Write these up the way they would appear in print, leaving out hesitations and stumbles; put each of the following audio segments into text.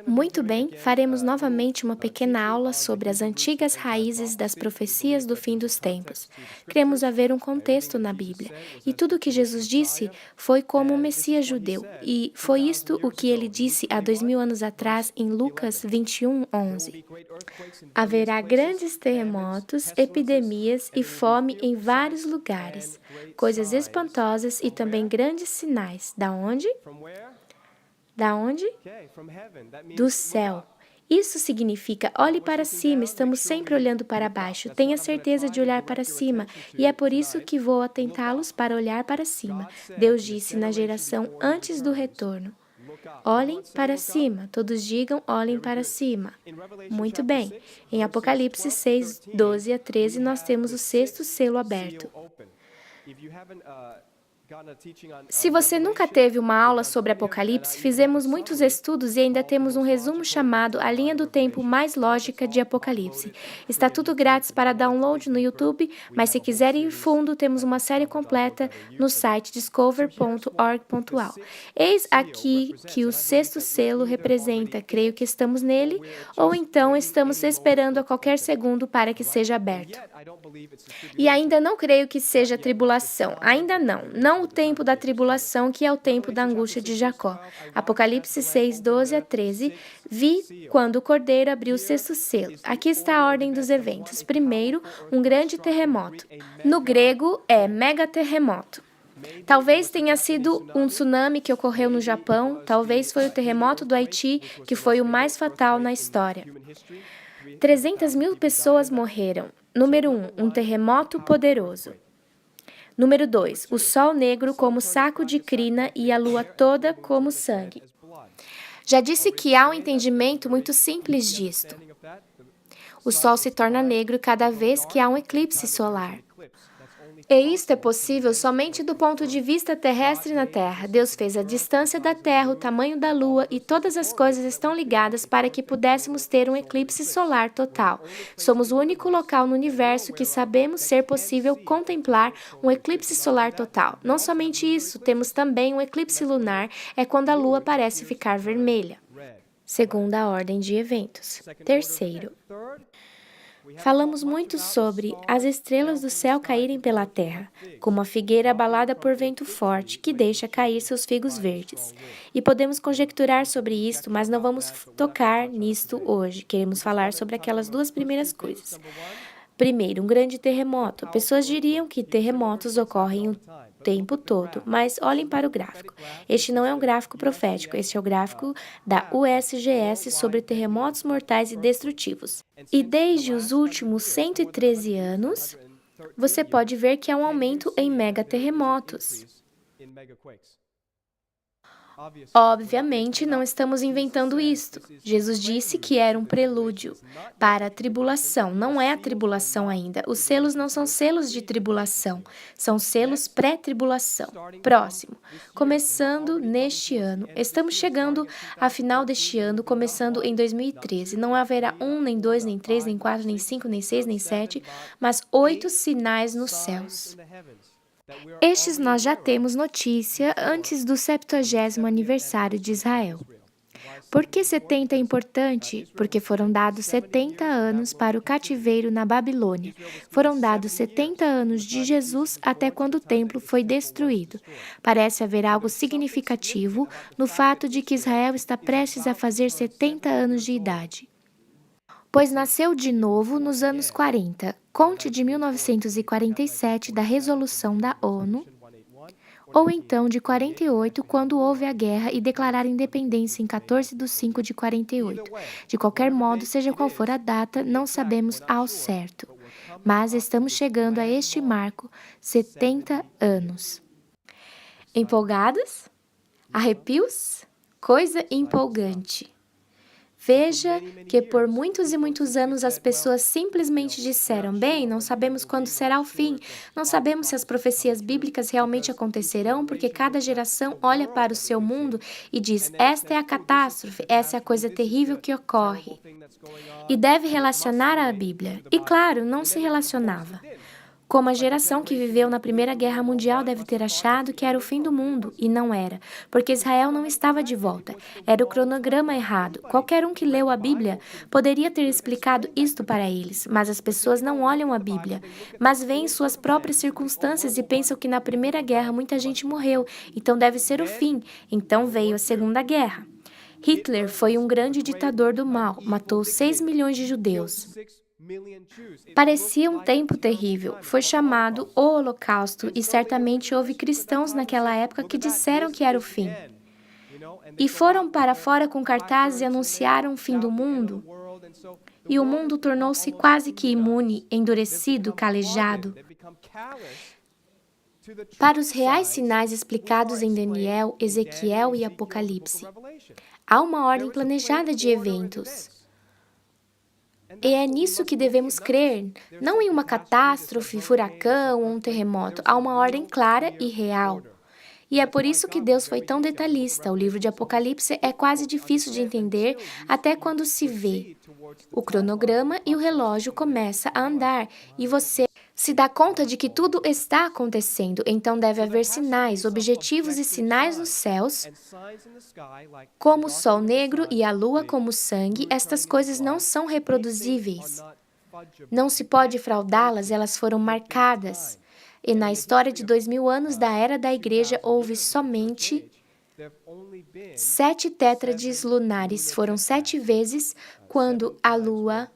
Muito bem, faremos novamente uma pequena aula sobre as antigas raízes das profecias do fim dos tempos. Cremos haver um contexto na Bíblia, e tudo o que Jesus disse foi como o Messias judeu, e foi isto o que ele disse há 2000 anos atrás em Lucas 21:11. Haverá grandes terremotos, epidemias e fome em vários lugares, coisas espantosas e também grandes sinais. Da onde? Da onde? Do céu. Isso significa olhe para cima, estamos sempre olhando para baixo. Tenha certeza de olhar para cima, e é por isso que vou atentá-los para olhar para cima. Deus disse na geração antes do retorno. Olhem para cima, todos digam olhem para cima. Muito bem, em Apocalipse 6:12 a 13, nós temos o sexto selo aberto. Se você nunca teve uma aula sobre Apocalipse, fizemos muitos estudos e ainda temos um resumo chamado A Linha do Tempo Mais Lógica de Apocalipse. Está tudo grátis para download no YouTube, mas se quiser ir fundo, temos uma série completa no site discover.org.au. Eis aqui que o sexto selo representa, creio que estamos nele, ou então estamos esperando a qualquer segundo para que seja aberto. E ainda não creio que seja tribulação, ainda não o tempo da tribulação, que é o tempo da angústia de Jacó. Apocalipse 6:12 a 13, vi quando o Cordeiro abriu o sexto selo. Aqui está a ordem dos eventos. Primeiro, um grande terremoto. No grego, é megaterremoto. Talvez tenha sido um tsunami que ocorreu no Japão, talvez foi o terremoto do Haiti, que foi o mais fatal na história. 300 mil pessoas morreram. Número 1, um terremoto poderoso. Número 2, o sol negro como saco de crina e a lua toda como sangue. Já disse que há um entendimento muito simples disto. O sol se torna negro cada vez que há um eclipse solar. E isto é possível somente do ponto de vista terrestre na Terra. Deus fez a distância da Terra, o tamanho da Lua e todas as coisas estão ligadas para que pudéssemos ter um eclipse solar total. Somos o único local no universo que sabemos ser possível contemplar um eclipse solar total. Não somente isso, temos também um eclipse lunar, é quando a Lua parece ficar vermelha. Segunda ordem de eventos. Terceiro, falamos muito sobre as estrelas do céu caírem pela terra, como a figueira abalada por vento forte, que deixa cair seus figos verdes. E podemos conjecturar sobre isto, mas não vamos tocar nisto hoje. Queremos falar sobre aquelas duas primeiras coisas. Primeiro, um grande terremoto. Pessoas diriam que terremotos ocorrem o tempo todo, mas olhem para o gráfico. Este não é um gráfico profético, este é o gráfico da USGS sobre terremotos mortais e destrutivos. E desde os últimos 113 anos, você pode ver que há um aumento em megaterremotos. Obviamente, não estamos inventando isto. Jesus disse que era um prelúdio para a tribulação. Não é a tribulação ainda. Os selos não são selos de tribulação, são selos pré-tribulação. Próximo. Começando neste ano. Estamos chegando ao final deste ano, começando em 2013. Não haverá um, nem dois, nem três, nem quatro, nem cinco, nem seis, nem sete, mas 8 sinais nos céus. Estes nós já temos notícia antes do 70º aniversário de Israel. Por que 70 é importante? Porque foram dados 70 anos para o cativeiro na Babilônia. Foram dados 70 anos de Jesus até quando o templo foi destruído. Parece haver algo significativo no fato de que Israel está prestes a fazer 70 anos de idade. Pois nasceu de novo nos anos 40. Conte de 1947 da resolução da ONU, ou então de 48, quando houve a guerra e declarar independência em 14/5/48. De qualquer modo, seja qual for a data, não sabemos ao certo. Mas estamos chegando a este marco, 70 anos. Empolgados? Arrepios? Coisa empolgante. Veja que por muitos e muitos anos as pessoas simplesmente disseram: bem, não sabemos quando será o fim, não sabemos se as profecias bíblicas realmente acontecerão, porque cada geração olha para o seu mundo e diz: esta é a catástrofe, essa é a coisa terrível que ocorre. E deve relacionar à Bíblia. E claro, não se relacionava. Como a geração que viveu na Primeira Guerra Mundial deve ter achado que era o fim do mundo, e não era, porque Israel não estava de volta. Era o cronograma errado. Qualquer um que leu a Bíblia poderia ter explicado isto para eles, mas as pessoas não olham a Bíblia, mas veem suas próprias circunstâncias e pensam que na Primeira Guerra muita gente morreu, então deve ser o fim. Então veio a Segunda Guerra. Hitler foi um grande ditador do mal, matou 6 milhões de judeus. Parecia um tempo terrível. Foi chamado o Holocausto e certamente houve cristãos naquela época que disseram que era o fim. E foram para fora com cartazes e anunciaram o fim do mundo. E o mundo tornou-se quase que imune, endurecido, calejado. Para os reais sinais explicados em Daniel, Ezequiel e Apocalipse, há uma ordem planejada de eventos. E é nisso que devemos crer, não em uma catástrofe, furacão ou um terremoto. Há uma ordem clara e real. E é por isso que Deus foi tão detalhista. O livro de Apocalipse é quase difícil de entender até quando se vê. O cronograma e o relógio começam a andar e você se dá conta de que tudo está acontecendo. Então deve haver sinais, objetivos e sinais nos céus, como o sol negro e a lua como sangue. Estas coisas não são reproduzíveis. Não se pode fraudá-las, elas foram marcadas. E na história de 2000 anos da era da igreja houve somente 7 tétrades lunares. Foram 7 vezes quando a lua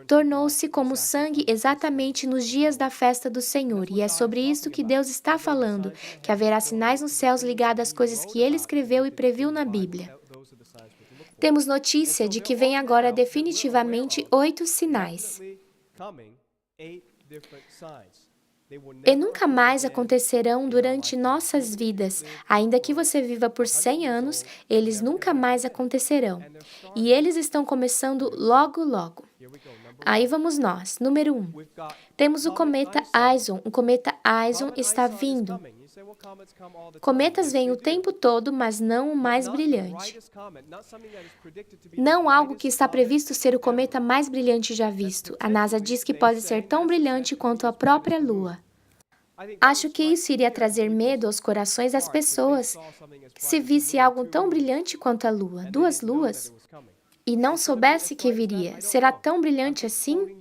tornou-se como sangue exatamente nos dias da festa do Senhor. E é sobre isso que Deus está falando, que haverá sinais nos céus ligados às coisas que Ele escreveu e previu na Bíblia. Temos notícia de que vem agora definitivamente 8 sinais. E nunca mais acontecerão durante nossas vidas. Ainda que você viva por 100 anos, eles nunca mais acontecerão. E eles estão começando logo, logo. Aí vamos nós. Número 1. Temos o cometa Ison. O cometa Ison está vindo. Cometas vêm o tempo todo, mas não o mais brilhante. Não algo que está previsto ser o cometa mais brilhante já visto. A NASA diz que pode ser tão brilhante quanto a própria Lua. Acho que isso iria trazer medo aos corações das pessoas se visse algo tão brilhante quanto a Lua, 2 luas, e não soubesse que viria. Será tão brilhante assim?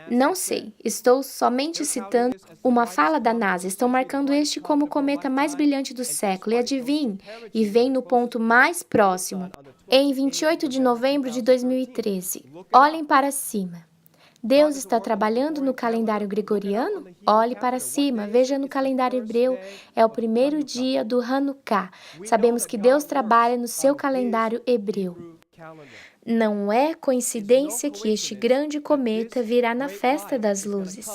Não sei, estou somente citando uma fala da NASA. Estão marcando este como o cometa mais brilhante do século. E adivinhe, e vem no ponto mais próximo, em 28 de novembro de 2013. Olhem para cima. Deus está trabalhando no calendário gregoriano? Olhe para cima, veja no calendário hebreu. É o primeiro dia do Hanukkah. Sabemos que Deus trabalha no seu calendário hebreu. Não é coincidência que este grande cometa virá na festa das luzes.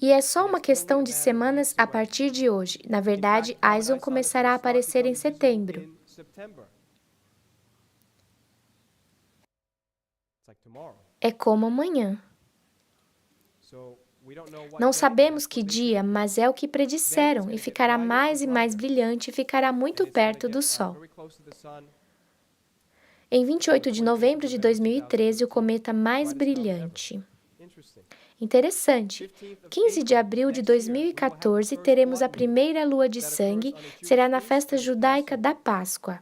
E é só uma questão de semanas a partir de hoje. Na verdade, Ison começará a aparecer em setembro. É como amanhã. Não sabemos que dia, mas é o que predisseram, e ficará mais e mais brilhante e ficará muito perto do Sol. Em 28 de novembro de 2013, o cometa mais brilhante. Interessante. 15 de abril de 2014, teremos a primeira lua de sangue, será na festa judaica da Páscoa.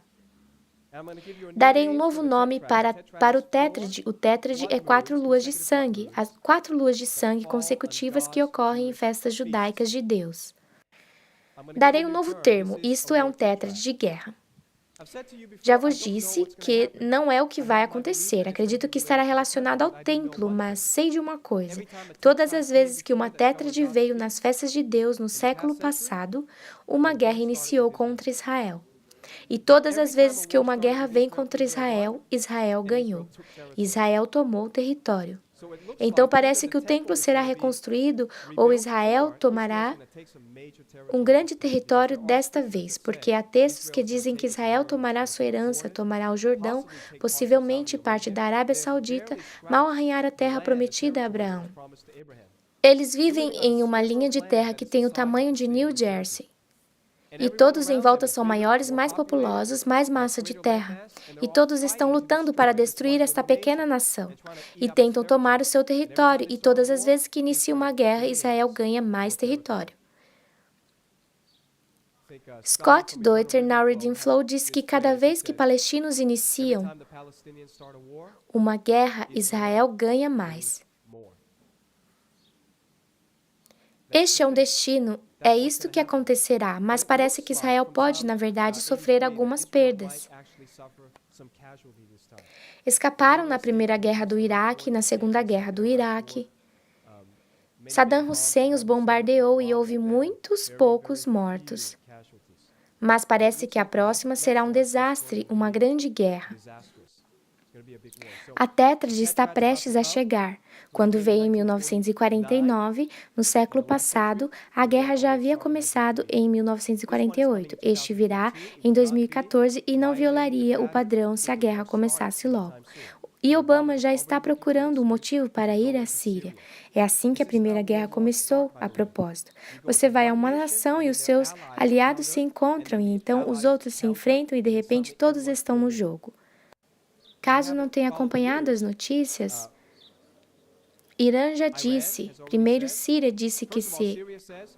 Darei um novo nome para o tétrade. O tétrade é 4 luas de sangue, as 4 luas de sangue consecutivas que ocorrem em festas judaicas de Deus. Darei um novo termo, isto é um tétrade de guerra. Já vos disse que não é o que vai acontecer. Acredito que estará relacionado ao templo, mas sei de uma coisa. Todas as vezes que uma tétrade veio nas festas de Deus no século passado, uma guerra iniciou contra Israel. E todas as vezes que uma guerra vem contra Israel, Israel ganhou. Israel tomou o território. Então parece que o templo será reconstruído ou Israel tomará um grande território desta vez, porque há textos que dizem que Israel tomará sua herança, tomará o Jordão, possivelmente parte da Arábia Saudita, mal arranhar a terra prometida a Abraão. Eles vivem em uma linha de terra que tem o tamanho de New Jersey. E todos em volta são maiores, mais populosos, mais massa de terra. E todos estão lutando para destruir esta pequena nação. E tentam tomar o seu território, e todas as vezes que inicia uma guerra, Israel ganha mais território. Scott Deuter, na Reading Flow, diz que cada vez que palestinos iniciam uma guerra, Israel ganha mais. Este é um destino, é isto que acontecerá, mas parece que Israel pode, na verdade, sofrer algumas perdas. Escaparam na Primeira Guerra do Iraque, na Segunda Guerra do Iraque. Saddam Hussein os bombardeou e houve muitos poucos mortos. Mas parece que a próxima será um desastre, uma grande guerra. A Tétrade está prestes a chegar. Quando veio em 1949, no século passado, a guerra já havia começado em 1948. Este virá em 2014 e não violaria o padrão se a guerra começasse logo. E Obama já está procurando um motivo para ir à Síria. É assim que a Primeira Guerra começou, a propósito. Você vai a uma nação e os seus aliados se encontram, e então os outros se enfrentam e de repente todos estão no jogo. Caso não tenha acompanhado as notícias, Irã já disse, primeiro Síria disse que se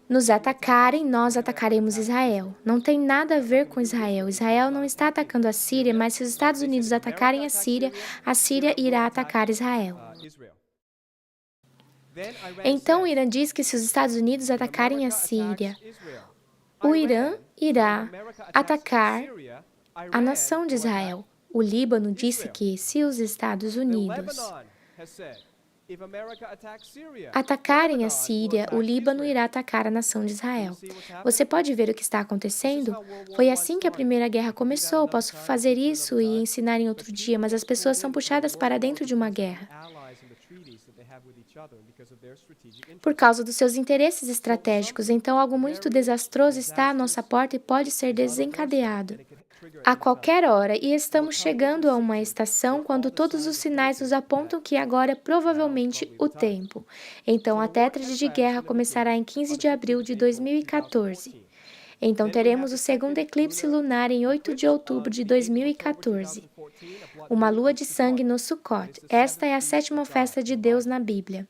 nos atacarem, nós atacaremos Israel. Não tem nada a ver com Israel. Israel não está atacando a Síria, mas se os Estados Unidos atacarem a Síria irá atacar Israel. Então o Irã diz que se os Estados Unidos atacarem a Síria, o Irã irá atacar a nação de Israel. O Líbano disse que se os Estados Unidos atacarem a Síria, o Líbano irá atacar a nação de Israel. Você pode ver o que está acontecendo? Foi assim que a Primeira Guerra começou. Posso fazer isso e ensinar em outro dia, mas as pessoas são puxadas para dentro de uma guerra por causa dos seus interesses estratégicos. Então, algo muito desastroso está à nossa porta e pode ser desencadeado a qualquer hora, e estamos chegando a uma estação quando todos os sinais nos apontam que agora é provavelmente o tempo. Então, a Tétrade de Guerra começará em 15 de abril de 2014. Então, teremos o segundo eclipse lunar em 8 de outubro de 2014. Uma lua de sangue no Sukkot. Esta é a 7ª festa de Deus na Bíblia.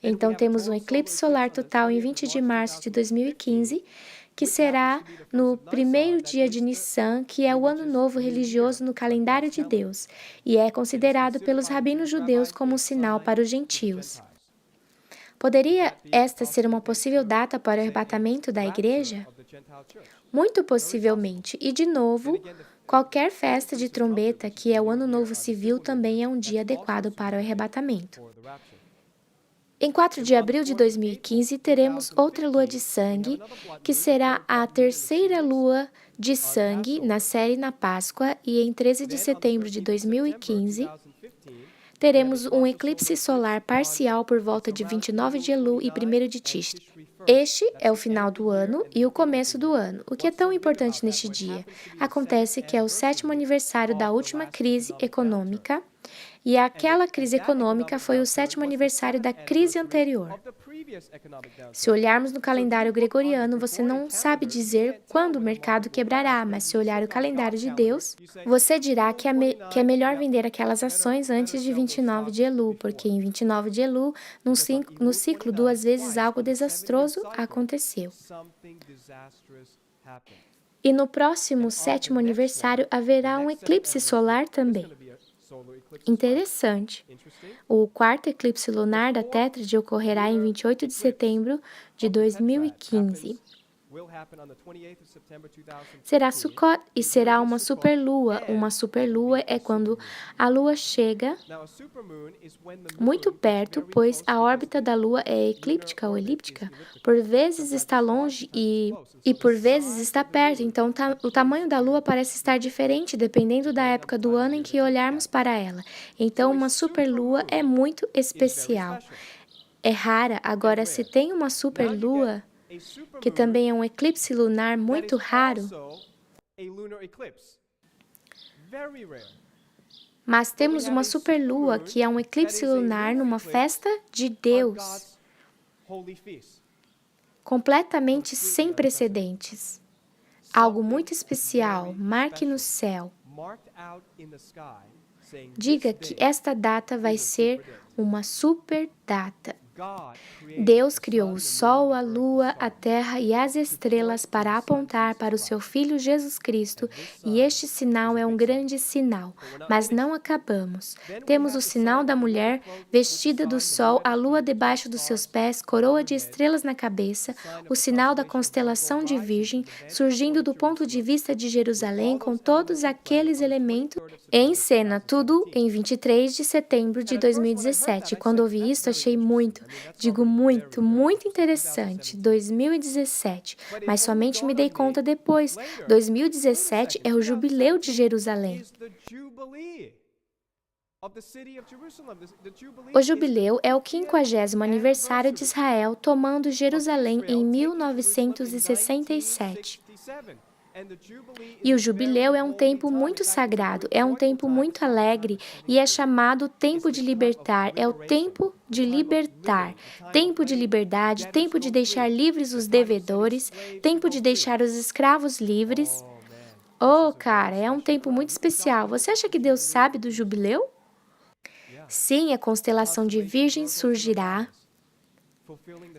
Então, temos um eclipse solar total em 20 de março de 2015, que será no primeiro dia de Nissan, que é o ano novo religioso no calendário de Deus, e é considerado pelos rabinos judeus como um sinal para os gentios. Poderia esta ser uma possível data para o arrebatamento da igreja? Muito possivelmente, e de novo, qualquer festa de trombeta, que é o ano novo civil, também é um dia adequado para o arrebatamento. Em 4 de abril de 2015, teremos outra lua de sangue, que será a terceira lua de sangue na série na Páscoa, e em 13 de setembro de 2015, teremos um eclipse solar parcial por volta de 29 de Elul e 1º de Tishri. Este é o final do ano e o começo do ano. O que é tão importante neste dia? Acontece que é o 7º aniversário da última crise econômica, e aquela crise econômica foi o 7º aniversário da crise anterior. Se olharmos no calendário gregoriano, você não sabe dizer quando o mercado quebrará, mas se olhar o calendário de Deus, você dirá que é melhor vender aquelas ações antes de 29 de Elul, porque em 29 de Elul, no ciclo, 2 vezes algo desastroso aconteceu. E no próximo 7º aniversário haverá um eclipse solar também. Interessante. O 4º eclipse lunar da Tétrade ocorrerá em 28 de setembro de 2015. Será Sukkot e será uma superlua. Uma superlua é quando a lua chega muito perto, pois a órbita da lua é eclíptica ou elíptica. Por vezes está longe e por vezes está perto. Então, o tamanho da lua parece estar diferente dependendo da época do ano em que olharmos para ela. Então, uma superlua é muito especial. É rara. Agora, se tem uma superlua, que também é um eclipse lunar muito raro, mas temos uma superlua que é um eclipse lunar numa festa de Deus, completamente sem precedentes. algo muito especial, marque no céu. Diga que esta data vai ser uma super data. Deus criou o sol, a lua, a terra e as estrelas para apontar para o seu Filho Jesus Cristo, e este sinal é um grande sinal, mas não acabamos. Temos o sinal da mulher vestida do sol, a lua debaixo dos seus pés, coroa de estrelas na cabeça, o sinal da constelação de Virgem, surgindo do ponto de vista de Jerusalém com todos aqueles elementos em cena, tudo em 23 de setembro de 2017. Quando ouvi isso, achei digo muito interessante, 2017, mas somente me dei conta depois. 2017 é o jubileu de Jerusalém. O jubileu é o 50º aniversário de Israel tomando Jerusalém em 1967. E o jubileu é um tempo muito sagrado, é um tempo muito alegre e é chamado tempo de libertar, é o tempo de libertar, tempo de liberdade, tempo de deixar livres os devedores, tempo de deixar os escravos livres. Oh, cara, é um tempo muito especial. Você acha que Deus sabe do jubileu? Sim, a constelação de Virgem surgirá,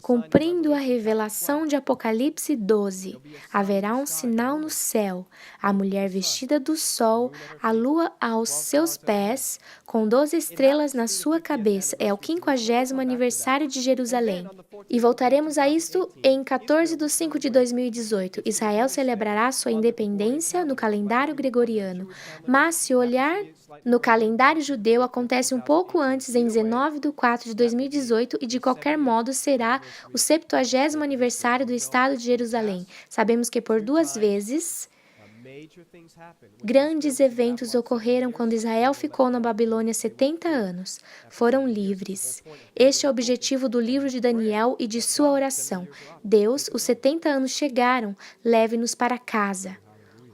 cumprindo a revelação de Apocalipse 12, haverá um sinal no céu, a mulher vestida do sol, a lua aos seus pés, com 12 estrelas na sua cabeça. É o 50º aniversário de Jerusalém. E voltaremos a isto em 14 de 5 de 2018. Israel celebrará sua independência no calendário gregoriano, mas se olhar no calendário judeu, acontece um pouco antes, em 19 de 4 de 2018, e de qualquer modo será o 70º aniversário do Estado de Jerusalém. Sabemos que por 2 vezes grandes eventos ocorreram quando Israel ficou na Babilônia 70 anos. Foram livres. Este é o objetivo do livro de Daniel e de sua oração. Deus, os 70 anos chegaram, leve-nos para casa.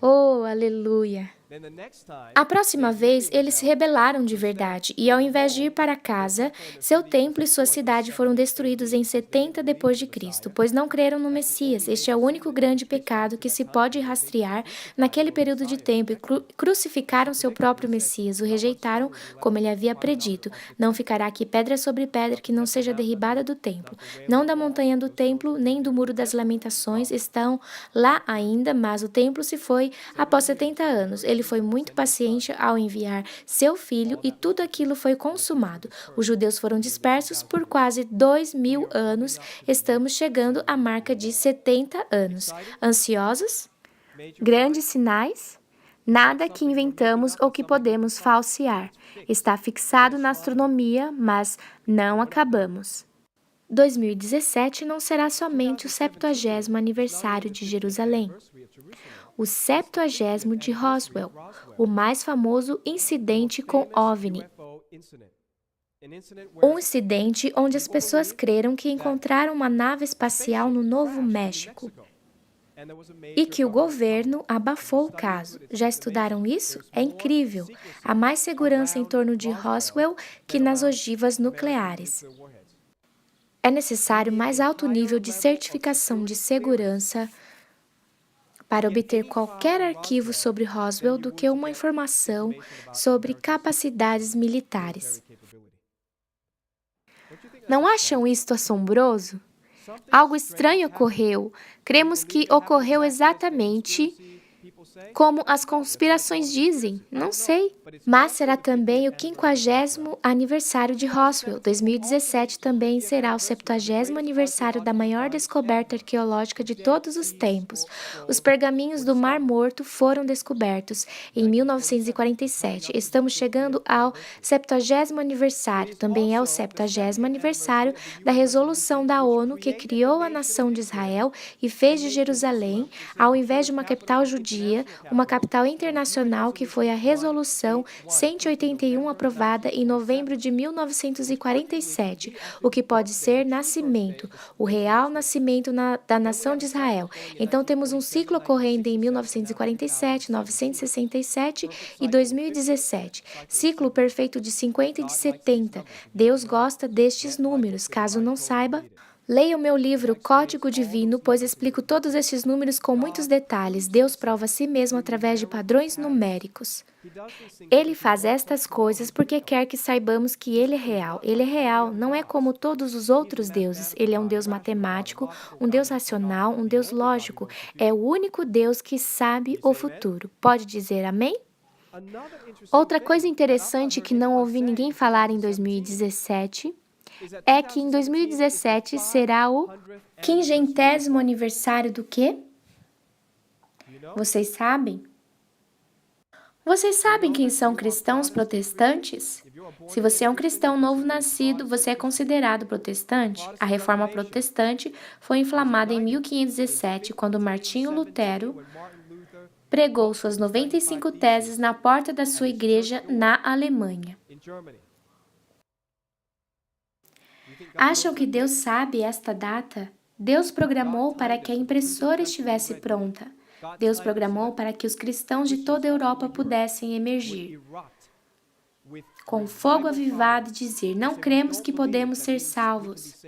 Oh, aleluia! A próxima vez, eles se rebelaram de verdade, e ao invés de ir para casa, seu templo e sua cidade foram destruídos em 70 depois de Cristo, pois não creram no Messias. Este é o único grande pecado que se pode rastrear naquele período de tempo, e crucificaram seu próprio Messias, o rejeitaram como ele havia predito. Não ficará aqui pedra sobre pedra que não seja derribada do templo. Não da montanha do templo, nem do muro das lamentações estão lá ainda, mas o templo se foi após 70 anos. Ele foi muito paciente ao enviar seu filho e tudo aquilo foi consumado. Os judeus foram dispersos por quase 2000 anos. Estamos chegando à marca de 70 anos. Ansiosos? Grandes sinais? Nada que inventamos ou que podemos falsear. Está fixado na astronomia, mas não acabamos. 2017 não será somente o 70º aniversário de Jerusalém. O 70º de Roswell, o mais famoso incidente com OVNI. Um incidente onde as pessoas creram que encontraram uma nave espacial no Novo México e que o governo abafou o caso. Já estudaram isso? É incrível! Há mais segurança em torno de Roswell que nas ogivas nucleares. É necessário mais alto nível de certificação de segurança para obter qualquer arquivo sobre Roswell do que uma informação sobre capacidades militares. Não acham isto assombroso? Algo estranho ocorreu. Cremos que ocorreu exatamente como as conspirações dizem, não sei. Mas será também o 50º aniversário de Roswell. 2017 também será o 70º aniversário da maior descoberta arqueológica de todos os tempos. Os pergaminhos do Mar Morto foram descobertos em 1947. Estamos chegando ao 70º aniversário. Também é o 70º aniversário da resolução da ONU que criou a nação de Israel e fez de Jerusalém, ao invés de uma capital judia, uma capital internacional, que foi a Resolução 181 aprovada em novembro de 1947, o que pode ser nascimento, o real nascimento da nação de Israel. Então temos um ciclo ocorrendo em 1947, 967 e 2017, ciclo perfeito de 50 e de 70. Deus gosta destes números, caso não saiba. Leia o meu livro Código Divino, pois explico todos estes números com muitos detalhes. Deus prova a si mesmo através de padrões numéricos. Ele faz estas coisas porque quer que saibamos que Ele é real. Ele é real, não é como todos os outros deuses. Ele é um Deus matemático, um Deus racional, um Deus lógico. É o único Deus que sabe o futuro. Pode dizer amém? Outra coisa interessante que não ouvi ninguém falar em 2017 é que em 2017 será o 500º aniversário do quê? Vocês sabem? Vocês sabem quem são cristãos protestantes? Se você é um cristão novo nascido, você é considerado protestante. A reforma protestante foi inflamada em 1517, quando Martinho Lutero pregou suas 95 teses na porta da sua igreja na Alemanha. Acham que Deus sabe esta data? Deus programou para que a impressora estivesse pronta. Deus programou para que os cristãos de toda a Europa pudessem emergir com fogo avivado e dizer: não cremos que podemos ser salvos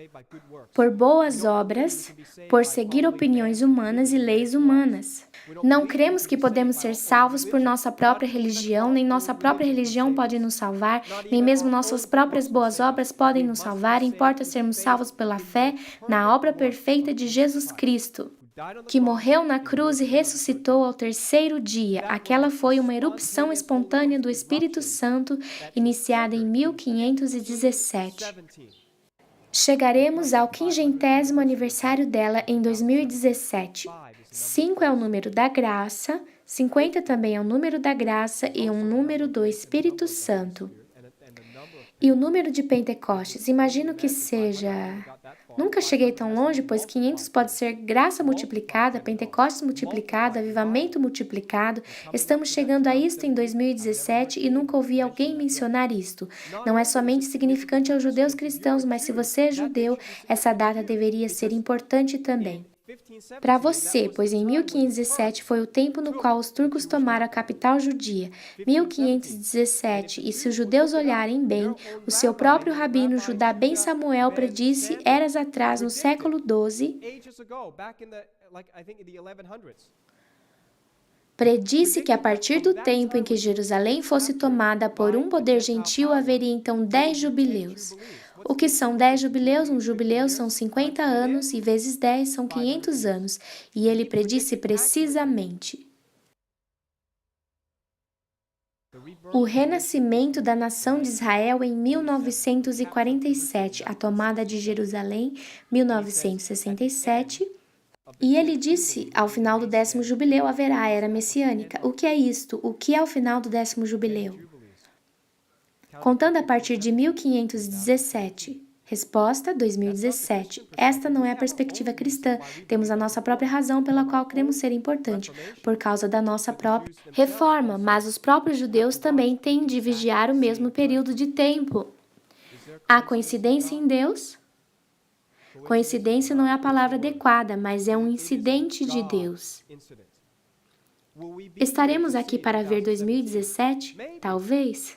por boas obras, por seguir opiniões humanas e leis humanas. Não cremos que podemos ser salvos por nossa própria religião, nem nossa própria religião pode nos salvar, nem mesmo nossas próprias boas obras podem nos salvar. Importa sermos salvos pela fé na obra perfeita de Jesus Cristo, que morreu na cruz e ressuscitou ao terceiro dia. Aquela foi uma erupção espontânea do Espírito Santo, iniciada em 1517. Chegaremos ao 500º aniversário dela em 2017. 5 é o número da graça, 50 também é o número da graça e um número do Espírito Santo. E o número de Pentecostes, imagino que seja... Nunca cheguei tão longe, pois 500 pode ser graça multiplicada, Pentecostes multiplicado, avivamento multiplicado. Estamos chegando a isto em 2017 e nunca ouvi alguém mencionar isto. Não é somente significante aos judeus cristãos, mas se você é judeu, essa data deveria ser importante também para você, pois em 1517 foi o tempo no qual os turcos tomaram a capital judia. 1517, e se os judeus olharem bem, o seu próprio rabino Judá ben Samuel predisse eras atrás, no século XII, predisse que a partir do tempo em que Jerusalém fosse tomada por um poder gentil, haveria então 10 jubileus. O que são 10 jubileus? Um jubileu são 50 anos e vezes 10 são 500 anos. E ele predisse precisamente o renascimento da nação de Israel em 1947, a tomada de Jerusalém, 1967. E ele disse, ao final do 10º jubileu haverá a era messiânica. O que é isto? O que é o final do 10º jubileu? Contando a partir de 1517. Resposta: 2017. Esta não é a perspectiva cristã. Temos a nossa própria razão pela qual cremos ser importante, por causa da nossa própria reforma, mas os próprios judeus também têm de vigiar o mesmo período de tempo. Há coincidência em Deus? Coincidência não é a palavra adequada, mas é um incidente de Deus. Estaremos aqui para ver 2017? Talvez.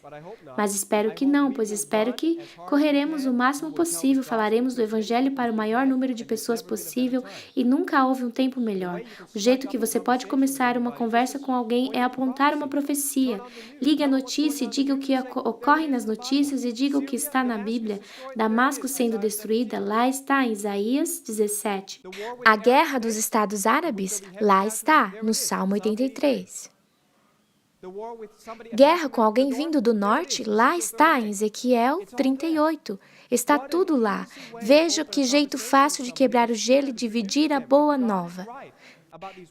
Mas espero que não, pois espero que correremos o máximo possível, falaremos do Evangelho para o maior número de pessoas possível e nunca houve um tempo melhor. O jeito que você pode começar uma conversa com alguém é apontar uma profecia. Ligue a notícia e diga o que ocorre nas notícias e diga o que está na Bíblia. Damasco sendo destruída, lá está em Isaías 17. A guerra dos Estados Árabes, lá está, no Salmo 83. Guerra com alguém vindo do norte, lá está em Ezequiel 38. Está tudo lá. Veja que jeito fácil de quebrar o gelo e dividir a boa nova.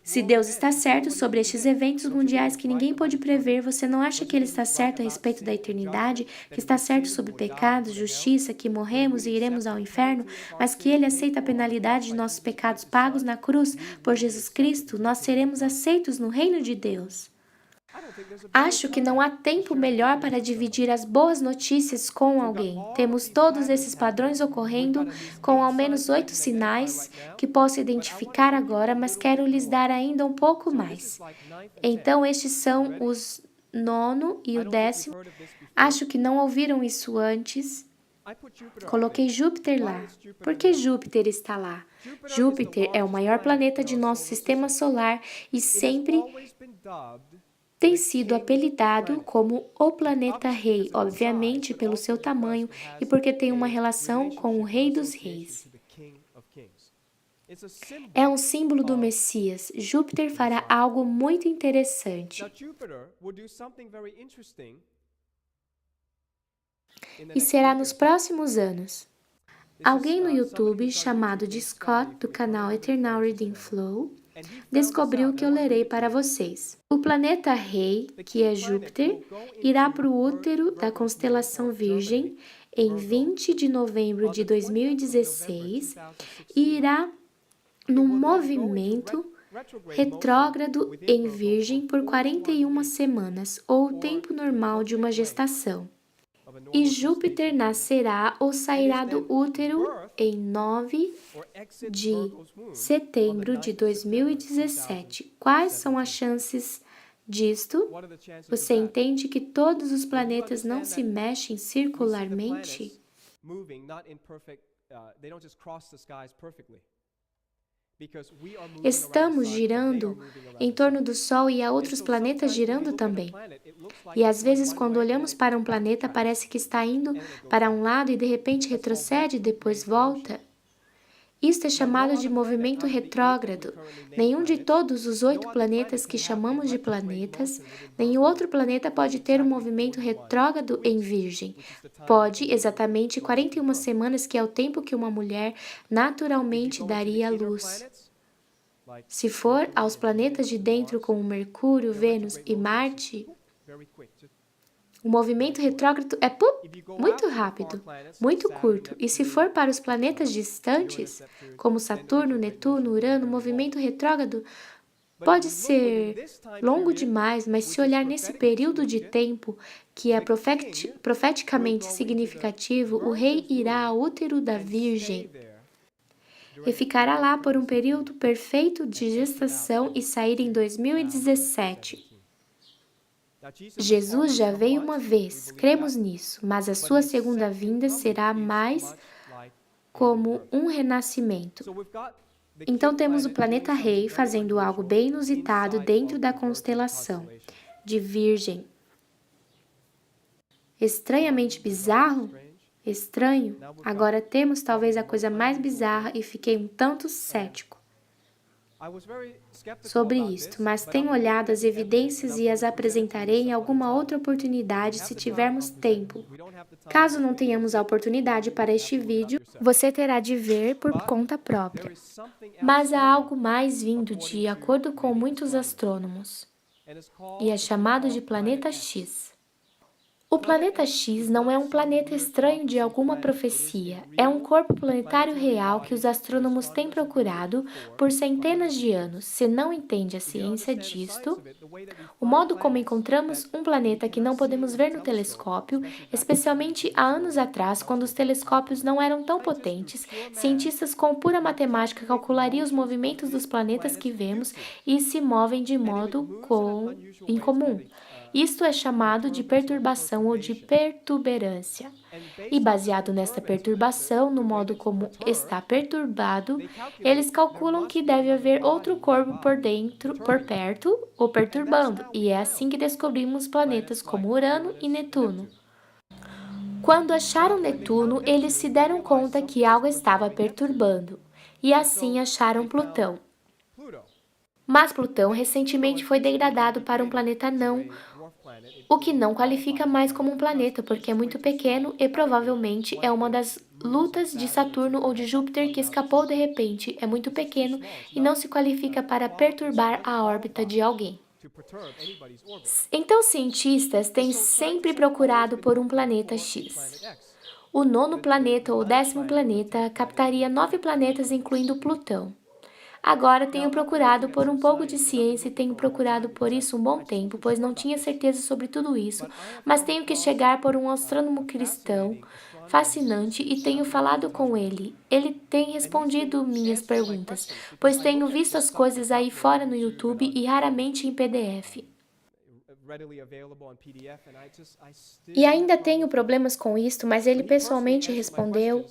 Se Deus está certo sobre estes eventos mundiais que ninguém pôde prever, você não acha que Ele está certo a respeito da eternidade, que está certo sobre pecados, justiça, que morremos e iremos ao inferno, mas que Ele aceita a penalidade de nossos pecados pagos na cruz por Jesus Cristo, nós seremos aceitos no reino de Deus? Acho que não há tempo melhor para dividir as boas notícias com alguém. Temos todos esses padrões ocorrendo com ao menos 8 sinais que posso identificar agora, mas quero lhes dar ainda um pouco mais. Então, estes são os 9º e o 10º. Acho que não ouviram isso antes. Coloquei Júpiter lá. Por que Júpiter está lá? Júpiter é o maior planeta de nosso sistema solar e sempre tem sido apelidado como o planeta rei, obviamente pelo seu tamanho e porque tem uma relação com o Rei dos Reis. É um símbolo do Messias. Júpiter fará algo muito interessante. E será nos próximos anos. Alguém no YouTube, chamado de Scott, do canal Eternal Reading Flow, descobriu o que eu lerei para vocês. O planeta Rei, que é Júpiter, irá para o útero da constelação Virgem em 20 de novembro de 2016 e irá num movimento retrógrado em Virgem por 41 semanas, ou o tempo normal de uma gestação. E Júpiter nascerá ou sairá do útero em 9 de setembro de 2017. Quais são as chances disto? Você entende que todos os planetas não se mexem circularmente? Estamos girando em torno do Sol e há outros planetas girando também. E às vezes, quando olhamos para um planeta, parece que está indo para um lado e de repente retrocede e depois volta. Isto é chamado de movimento retrógrado. Nenhum de todos os 8 planetas que chamamos de planetas, nenhum outro planeta pode ter um movimento retrógrado em Virgem. Pode exatamente 41 semanas, que é o tempo que uma mulher naturalmente daria à luz. Se for aos planetas de dentro como Mercúrio, Vênus e Marte, o movimento retrógrado é muito rápido, muito curto. E se for para os planetas distantes, como Saturno, Netuno, Urano, o movimento retrógrado pode ser longo demais, mas se olhar nesse período de tempo, que é profeticamente significativo, o rei irá ao útero da Virgem e ficará lá por um período perfeito de gestação e sair em 2017. Jesus já veio uma vez, cremos nisso, mas a sua segunda vinda será mais como um renascimento. Então temos o planeta Rei fazendo algo bem inusitado dentro da constelação de Virgem. Estranhamente bizarro? Estranho? Agora temos talvez a coisa mais bizarra e fiquei um tanto cético sobre isto, mas tenho olhado as evidências e as apresentarei em alguma outra oportunidade se tivermos tempo. Caso não tenhamos a oportunidade para este vídeo, você terá de ver por conta própria. Mas há algo mais vindo de acordo com muitos astrônomos, e é chamado de Planeta X. O planeta X não é um planeta estranho de alguma profecia, é um corpo planetário real que os astrônomos têm procurado por centenas de anos. Se não entende a ciência disto, o modo como encontramos um planeta que não podemos ver no telescópio, especialmente há anos atrás, quando os telescópios não eram tão potentes, cientistas com pura matemática calculariam os movimentos dos planetas que vemos e se movem de modo incomum. Isto é chamado de perturbação ou de perturberância. E baseado nesta perturbação, no modo como está perturbado, eles calculam que deve haver outro corpo por perto ou perturbando, e é assim que descobrimos planetas como Urano e Netuno. Quando acharam Netuno, eles se deram conta que algo estava perturbando, e assim acharam Plutão. Mas Plutão recentemente foi degradado para um planeta não, o que não qualifica mais como um planeta, porque é muito pequeno e provavelmente é uma das lutas de Saturno ou de Júpiter que escapou de repente, é muito pequeno e não se qualifica para perturbar a órbita de alguém. Então, cientistas têm sempre procurado por um planeta X. O 9º planeta ou 10º planeta captaria 9 planetas, incluindo Plutão. Agora tenho procurado por um pouco de ciência e tenho procurado por isso um bom tempo, pois não tinha certeza sobre tudo isso, mas tenho que chegar por um astrônomo cristão fascinante e tenho falado com ele. Ele tem respondido minhas perguntas, pois tenho visto as coisas aí fora no YouTube e raramente em PDF. E ainda tenho problemas com isto, mas ele pessoalmente respondeu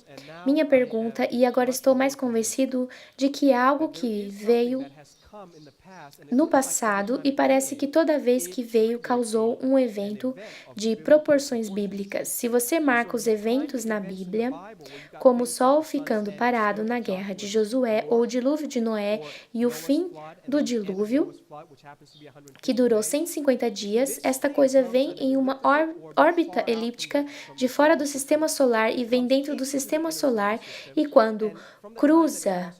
minha pergunta e agora estou mais convencido de que é algo que veio no passado e parece que toda vez que veio causou um evento de proporções bíblicas. Se você marca os eventos na Bíblia, como o sol ficando parado na guerra de Josué ou o dilúvio de Noé e o fim do dilúvio, que durou 150 dias, esta coisa vem em uma órbita elíptica de fora do sistema solar e vem dentro do sistema solar e quando cruza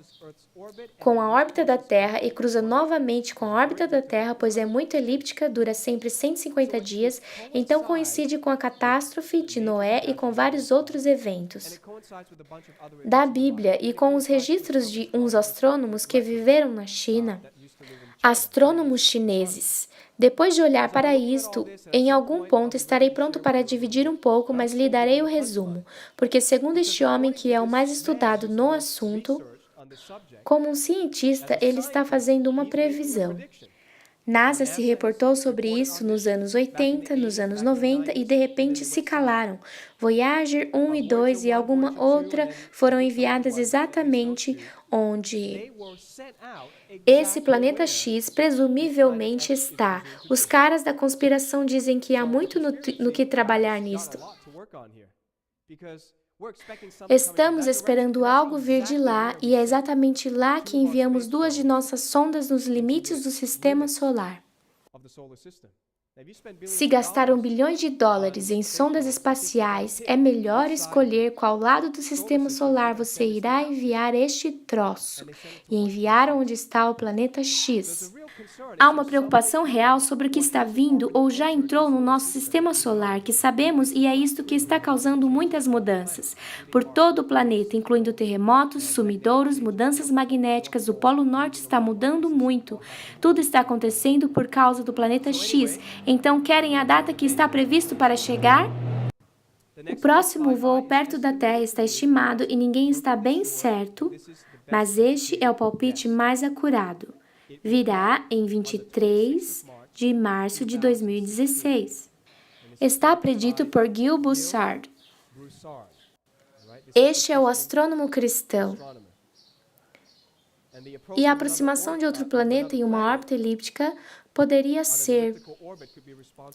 com a órbita da Terra e cruza novamente com a órbita da Terra, pois é muito elíptica, dura sempre 150 dias, então coincide com a catástrofe de Noé e com vários outros eventos da Bíblia e com os registros de uns astrônomos que viveram na China, astrônomos chineses. Depois de olhar para isto, em algum ponto estarei pronto para dividir um pouco, mas lhe darei o resumo, porque segundo este homem que é o mais estudado no assunto, como um cientista, ele está fazendo uma previsão. NASA se reportou sobre isso nos anos 80, nos anos 90 e de repente se calaram. Voyager 1 e 2 e alguma outra foram enviadas exatamente onde esse planeta X presumivelmente está. Os caras da conspiração dizem que há muito no que trabalhar nisto. Estamos esperando algo vir de lá e é exatamente lá que enviamos duas de nossas sondas nos limites do sistema solar. Se gastaram bilhões de dólares em sondas espaciais, é melhor escolher qual lado do sistema solar você irá enviar este troço e enviar onde está o planeta X. Há uma preocupação real sobre o que está vindo ou já entrou no nosso sistema solar, que sabemos e é isto que está causando muitas mudanças. Por todo o planeta, incluindo terremotos, sumidouros, mudanças magnéticas, o Polo Norte está mudando muito. Tudo está acontecendo por causa do planeta X. Então, querem a data que está previsto para chegar? O próximo voo perto da Terra está estimado e ninguém está bem certo, mas este é o palpite mais acurado. Virá em 23 de março de 2016. Está predito por Gil Broussard. Este é o astrônomo cristão. E a aproximação de outro planeta em uma órbita elíptica poderia ser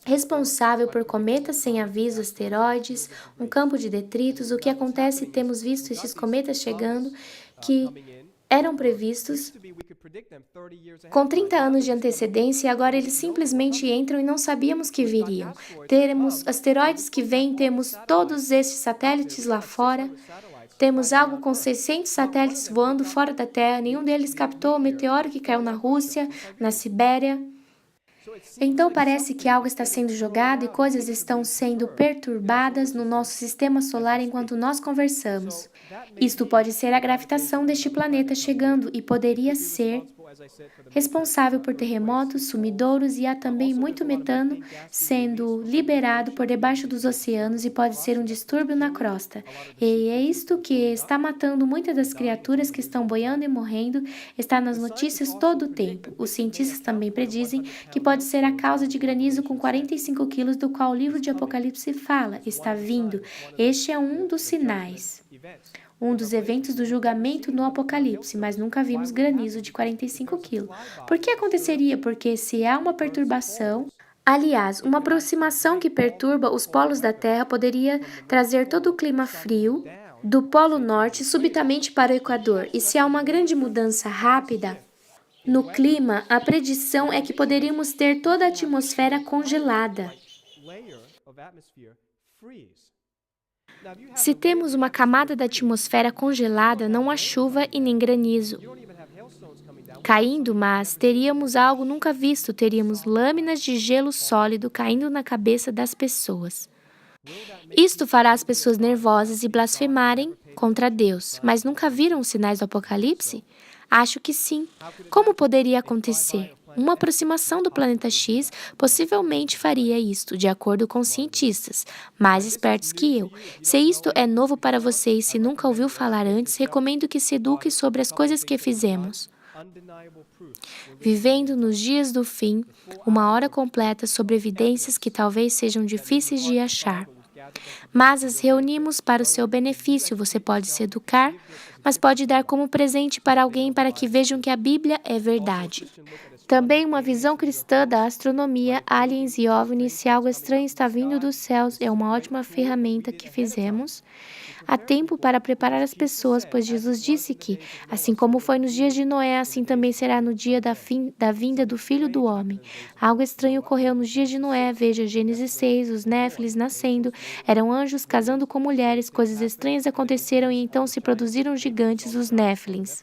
responsável por cometas sem aviso, asteroides, um campo de detritos. O que acontece? Temos visto esses cometas chegando que eram previstos com 30 anos de antecedência e agora eles simplesmente entram e não sabíamos que viriam. Teremos asteroides que vêm, temos todos esses satélites lá fora, temos algo com 600 satélites voando fora da Terra, nenhum deles captou o meteoro que caiu na Rússia, na Sibéria. Então parece que algo está sendo jogado e coisas estão sendo perturbadas no nosso sistema solar enquanto nós conversamos. Isto pode ser a gravitação deste planeta chegando e poderia ser responsável por terremotos, sumidouros e há também muito metano sendo liberado por debaixo dos oceanos e pode ser um distúrbio na crosta. E é isto que está matando muitas das criaturas que estão boiando e morrendo, está nas notícias todo o tempo. Os cientistas também predizem que pode ser a causa de granizo com 45 quilos do qual o livro de Apocalipse fala. Está vindo. Este é um dos sinais. Um dos eventos do julgamento no Apocalipse, mas nunca vimos granizo de 45 quilos. Por que aconteceria? Porque se há uma perturbação, aliás, uma aproximação que perturba os polos da Terra poderia trazer todo o clima frio do Polo Norte subitamente para o Equador. E se há uma grande mudança rápida no clima, a predição é que poderíamos ter toda a atmosfera congelada. Se temos uma camada da atmosfera congelada, não há chuva e nem granizo caindo, mas teríamos algo nunca visto, teríamos lâminas de gelo sólido caindo na cabeça das pessoas. Isto fará as pessoas nervosas e blasfemarem contra Deus, mas nunca viram os sinais do Apocalipse? Acho que sim. Como poderia acontecer? Uma aproximação do planeta X possivelmente faria isto, de acordo com cientistas, mais espertos que eu. Se isto é novo para você e se nunca ouviu falar antes, recomendo que se eduque sobre as coisas que fizemos. Vivendo nos dias do fim, uma hora completa sobre evidências que talvez sejam difíceis de achar. Mas as reunimos para o seu benefício. Você pode se educar, mas pode dar como presente para alguém para que vejam que a Bíblia é verdade. Também uma visão cristã da astronomia, aliens e OVNIs, se algo estranho está vindo dos céus, é uma ótima ferramenta que fizemos. Há tempo para preparar as pessoas, pois Jesus disse que, assim como foi nos dias de Noé, assim também será no dia da vinda do Filho do Homem. Algo estranho ocorreu nos dias de Noé, veja Gênesis 6, os Néfilis nascendo, eram anjos casando com mulheres, coisas estranhas aconteceram e então se produziram gigantes, os Néfilins.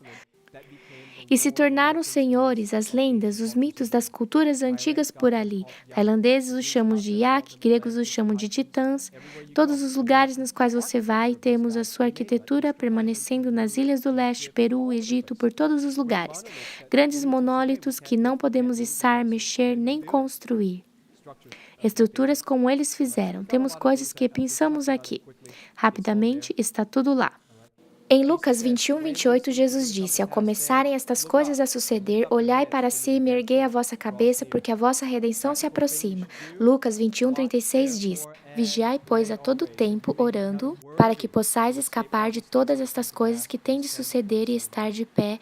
E se tornaram senhores, as lendas, os mitos das culturas antigas por ali. Tailandeses os chamam de Yak, gregos os chamam de titãs. Todos os lugares nos quais você vai, temos a sua arquitetura permanecendo nas ilhas do leste, Peru, Egito, por todos os lugares. Grandes monólitos que não podemos içar, mexer nem construir. Estruturas como eles fizeram. Temos coisas que pensamos aqui. Rapidamente, está tudo lá. Em Lucas 21:28, Jesus disse: Ao começarem estas coisas a suceder, olhai para cima e erguei a vossa cabeça, porque a vossa redenção se aproxima. Lucas 21:36 diz: Vigiai, pois, a todo tempo, orando, para que possais escapar de todas estas coisas que têm de suceder e estar de pé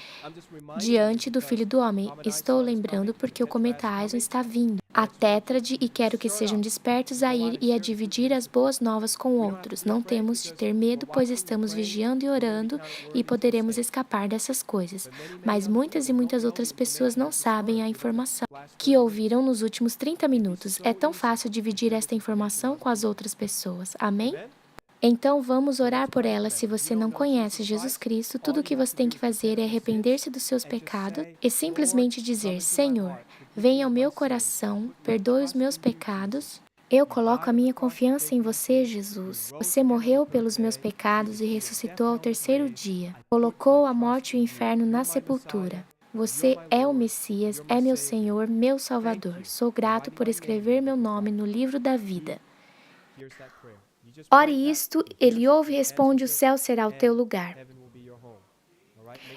diante do Filho do Homem. Estou lembrando porque o cometa Aison está vindo. A tétrade, e quero que sejam despertos a ir e a dividir as boas novas com outros. Não temos de ter medo, pois estamos vigiando e orando e poderemos escapar dessas coisas. Mas muitas e muitas outras pessoas não sabem a informação que ouviram nos últimos 30 minutos. É tão fácil dividir esta informação com as outras pessoas. Amém? Então vamos orar por ela. Se você não conhece Jesus Cristo, tudo o que você tem que fazer é arrepender-se dos seus pecados e simplesmente dizer: Senhor, venha ao meu coração, perdoe os meus pecados. Eu coloco a minha confiança em você, Jesus. Você morreu pelos meus pecados e ressuscitou ao terceiro dia. Colocou a morte e o inferno na sepultura. Você é o Messias, é meu Senhor, meu Salvador. Sou grato por escrever meu nome no livro da vida. Ore isto, ele ouve e responde: o céu será o teu lugar.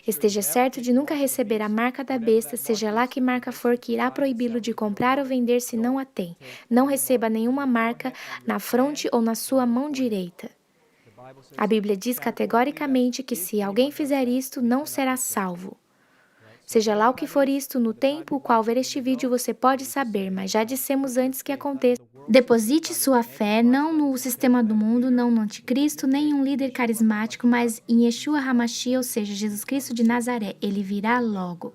Esteja certo de nunca receber a marca da besta, seja lá que marca for, que irá proibi-lo de comprar ou vender se não a tem. Não receba nenhuma marca na fronte ou na sua mão direita. A Bíblia diz categoricamente que se alguém fizer isto, não será salvo. Seja lá o que for isto, no tempo o qual ver este vídeo você pode saber, mas já dissemos antes que aconteça. Deposite sua fé não no sistema do mundo, não no anticristo, nem em um líder carismático, mas em Yeshua HaMashiach, ou seja, Jesus Cristo de Nazaré. Ele virá logo.